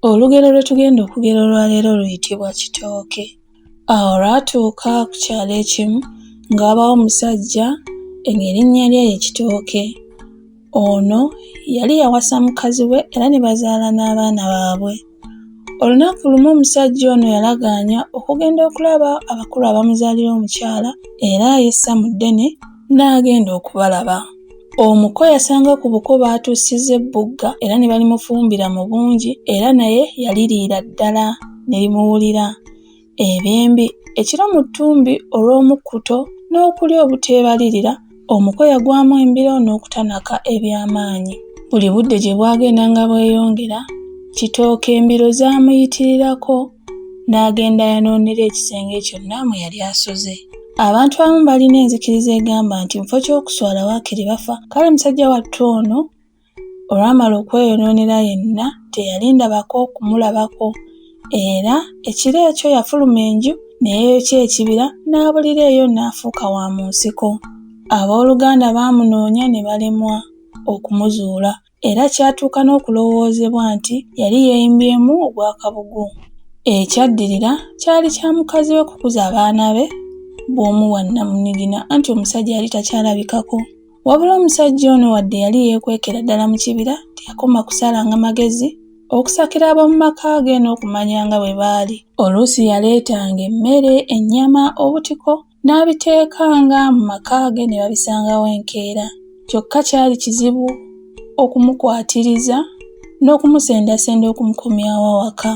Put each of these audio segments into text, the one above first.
Olugero lwe tugenda okugera olwaleero luyitibwa kitooke. Awo lwatuuka ku kyalo ekimu nga wabaawo omusajja erinnya lye ye Kitooke. Ono yali yawasa mukazi we era ne bazaala n'abaana baabwe. Olunaku lumu omusajja ono yalagaanya okugenda okulaba abakulu abamuzaalira omukyala era yessa mu ddene n'agenda okubalaba. Omuko yasanga ku buko baatuusizza ebbugga era ne balimufumbira mu bungi era naye yaliriira ddala ne limuwulira. Ebyembi ekiro mu ttumbi olw'omukkuto n'okulya obuteebalirira, omuko yagwamu embiro n'okutanaka eby'amaanyi. Buli budde gye bwagenda nga bweyongera, Kitooke embiro zaamuyitirirako n'agenda yanoonera ekisenge kyonna mwe yali asoze. Abantu abamu balina enzikiriza egamba nti mu kifo ky'okuswala waakiri bafa, kale musajja wattu ono olwamala okweyonoonera yenna teyalinda bako kumulabako era ekiro ekyo yafuluma enju ne yeeyokya ekibira n'abulira eyo n'afuuka wa mu nsiko. Abooluganda baamunoonya ne balemwa okumuzuula era kyatuuka n'okulowoozebwa nti yali yeeyimbyemu ogw'akabugu. Ekyaddirira kyali kya mukazi we kukuza abaana be bw'omu wa nnamunigina anti omusajja yali takyalabikako. Wabula omusajja ono wadde yali yeekwekera ddala mu kibira teyakoma kusalanga magezi okusakira ab'omu maka ge n'okumanya nga bwe baali. Oluusi yaleetanga emmere, ennyama, obutiko n'abiteekanga mu maka ge ne babisangawo enkeera. Kyokka kyali kizibu okumukwatiriza n'okumusendasenda okumukomyawo awaka.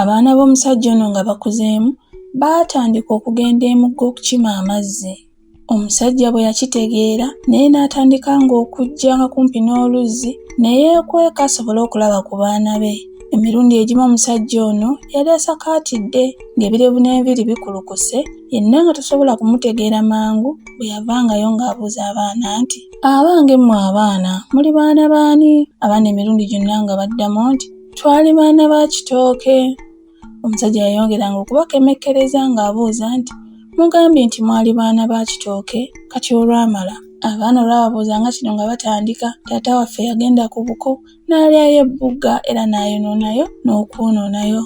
Abaana b'omusajja ono nga bakuzeemu baatandika okugenda emugga okukima amazzi. Omusajja bwe yakitegeera naye n'atandika ng'okujja nga kumpi n'oluzzi ne yeekweka asobole okulaba ku baana be. Emirundi egimu omusajja ono yali asakaatidde ng'ebirevu n'enviiri bikulukuse yenna nga tasobola kumutegeera mangu bwe yavangayo ng'abuuza abaana nti, "Abange mmwe abaana muli baana baani?" Abaana emirundi gyonna nga baddamu nti, "Twali baana ba Kitooke." Omusajja yayongeranga okubakemekkereza ng'abuuza nti, "Mugambye nti mwali baana ba Kitooke, kati olwamala?" Abaana olwababuuzanga kino nga batandika, taata waffe yagenda ku buko n'alyayo ebbugga era n'ayonoonayo n'okwonoonayo.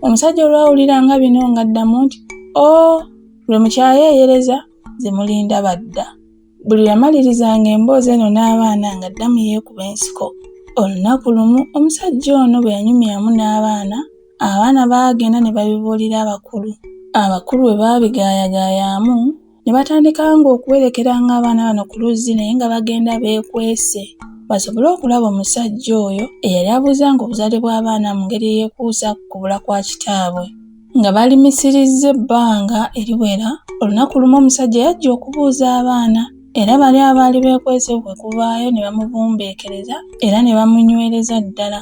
Omusajja olwawuliranga bino ng'addamu nti, lwe mukyayeeyereza ze mulinda badda." Buli yamalirizanga emboozi eno n'abaana ng'addamu yeekuba ensiko. Olunaku lumu omusajja ono bwe yanyumyamu n'abaana, abaana baagenda ne babibuulira abakulu. Abakulu bwe baabigaayagaayamu ne batandika ng'okuwerekeranga abaana bano ku luzzi naye nga bagenda beekwese basobole okulaba omusajja oyo eyali abuuzanga obuzaale bw'abaana mu ngeri yeekuusa ku kubula kwa kitaabwe. Nga balimisirizza ebbanga eriwera, olunaku lumu omusajja yajja okubuuza abaana era bali abaali beekwese kwe kuvaayo ne bamubumbeekereza era ne bamunywereza ddala.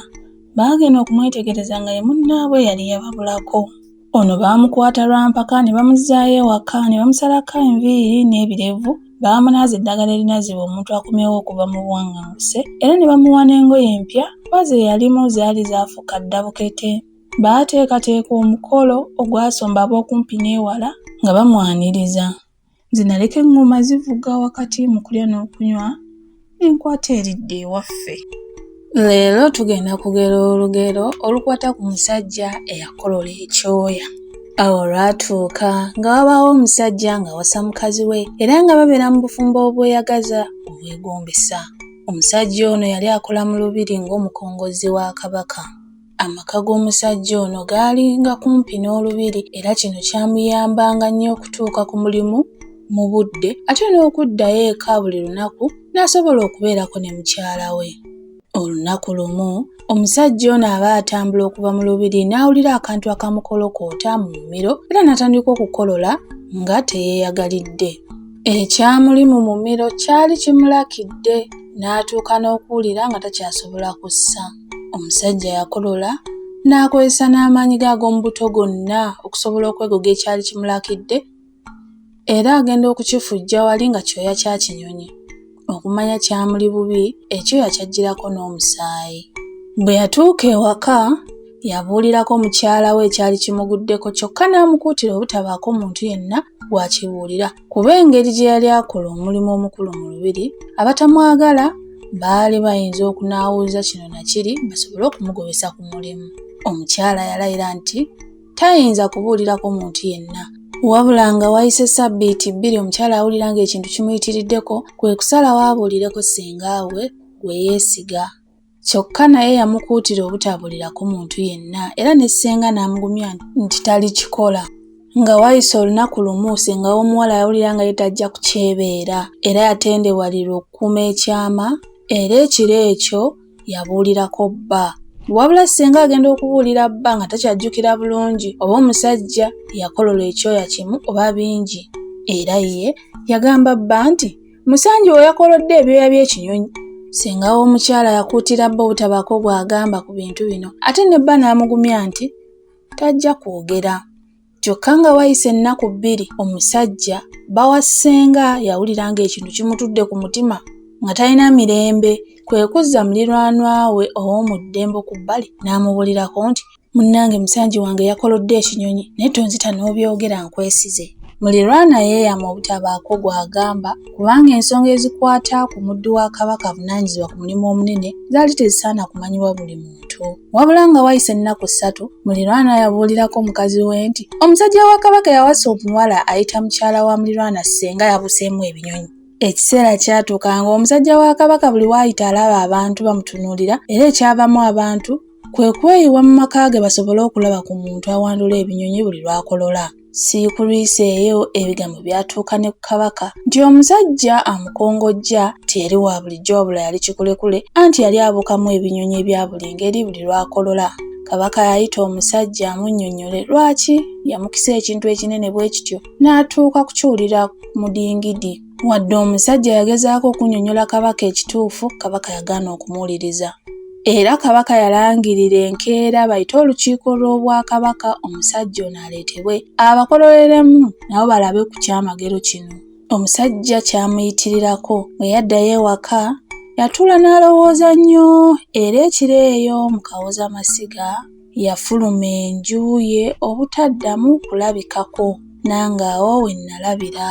Baagenda okumwetegereza nga ye munnaabwe yali yababulako. Ono baamukwata lwampaka ne bamuzzaayo ewaka ne bamusalako enviiri n'ebirevu, baamunaaza eddagala erinazibwa omuntu akomyewo okuva mu buwaŋŋanguse era ne bamuwa n'engoye empya kuba ze yalimu zaali zaafuuka ddabukete. Baateekateeka omukolo ogwasomba ab'okumpi n'ewala nga bamwaniriza. Zinaleka eŋŋoma zivuga wakati mu kulya n'okunywa n'enkwata eridda ewaffe. Leero tugenda kugera olugero olukwata ku musajja eyakolola ekyoya. Awo lwatuuka nga wabaawo omusajja ng'awasa mukazi we era nga babeera mu bufumbo obweyagaza obwegombesa. Omusajja ono yali akola mu lubiri ng'omukongozzi wa Kabaka. Amaka g'omusajja ono gaali nga kumpi n'olubiri era kino kyamuyambanga nnyo okutuuka ku mulimu mu budde ate n'okuddayo eka buli lunaku n'asobola okubeerako ne mukyala we. Olunaku lumu omusajja ono aba atambula okuva mu lubiri n'awulira akantu akamukolokoota mu mumiro era n'atandika okukolola nga teyeeyagalidde. Ekyamuli mu mumiro kyali kimulakidde n'atuuka n'okuwulira nga takyasobola kussa. Omusajja yakolola n'akozesa n'amaanyi ge ag'omu buto gonna okusobola okwegoga ekyali kimulakidde era agenda okukifujja wali nga kyoya kya kinyonyi. Okumanya kyamuli bubi, ekyoya kyajjirako n'omusaayi. Bwe yatuuka ewaka yabuulirako mukyala we ekyali kimuguddeko kyokka n'amukuutira obutabaako muntu yenna gwakibuulira kuba engeri gye yali akola omulimu omukulu mu lubiri abatamwagala baali bayinza okunaawuuza kino na kiri basobole okumugobesa ku mulimu. omukyala yalayira nti tayinza kubuulirako muntu yenna. Wabula nga wayise ssabbiiti 2 omukyala awulira ng'ekintu kimuyitiriddeko, kwe kusalawo abuulireko ssenga we yeesiga. Kyokka naye yamukuutira obutabuulirako muntu yenna era ne ssenga n'amugumya nti talikikola. Nga wayise olunaku lumu ssenga w'omuwala yawulira nga ye tajja kukyebeera era yatendewalirwa okukuuma ekyama era ekiro ekyo yabuulirako bba. Wabula ssenga agenda okubuulira bba nga takyajjukira bulungi oba omusajja yakolola ekyoya kimu oba bingi, era ye yagamba bba nti musanji we yakolodde ebyoya by'ekinyonyi. Ssenga w'omukyala yakuutira bba obutabaako bw'agamba ku bintu bino ate ne bba n'amugumya nti tajja kwogera. Kyokka nga wayise ennaku 2 omusajja bba wa ssenga yawulira ng'ekintu kimutudde ku mutima nga talina mirembe, kwe kuzza muliraanwa we ow'omu ddembe ku bbali n'amubuulirako nti munnange musanji wange yakolodde ekinyonyi naye tonzita n'obyogera nkwesize. Muliraanwa yeeyama obutabaako gw'agamba kubanga ensonga ezikwata ku muddu wa Kabaka avunaanyizibwa ku mulimu omunene zaali tezisaana kumanyibwa buli muntu. Wabula nga wayise ennaku 3 muliraanwa yabuulirako mukazi we nti omusajja wa Kabaka yawasa omuwala ayita mukyala wa muliraanwa ssenga yabuseemu ebinyonyi. Ekiseera kyatuuka nga omusajja wa Kabaka buli waayita alaba abantu bamutunuulira era ekyavamu abantu kwe kweyiwa mu maka ge basobole okulaba ku muntu awandula ebinyonyi buli lwakolola. Siiku lwiseeyo ebigambo byatuuka ne ku Kabaka nti omusajja amukongojja tiyali wa bulijjo wabula yali kikulekule anti yali abuukamu ebinyonyi ebya buli ngeri buli lwakolola. Kabaka yayita omusajja amunnyonnyole lwaki yamukisa ekintu ekinene bwe kityo n'atuuka kukiwulira mu dingidi. Wadde omusajja yagezaako okunnyonnyola Kabaka ekituufu, Kabaka yagaana okumuwuliriza. Era Kabaka yalangirira enkeera bayite olukiiko lw'Obwakabaka omusajja ono aleetebwe abakololeremu nabo balabe ku kyamagero kino. Omusajja kyamuyitirirako bwe yaddayo ewaka yatuula n'alowooza nnyo era ekiro eyo mu kawozamasiga yafuluma enju ye obutaddamu kulabikako nange awo we nnalabira.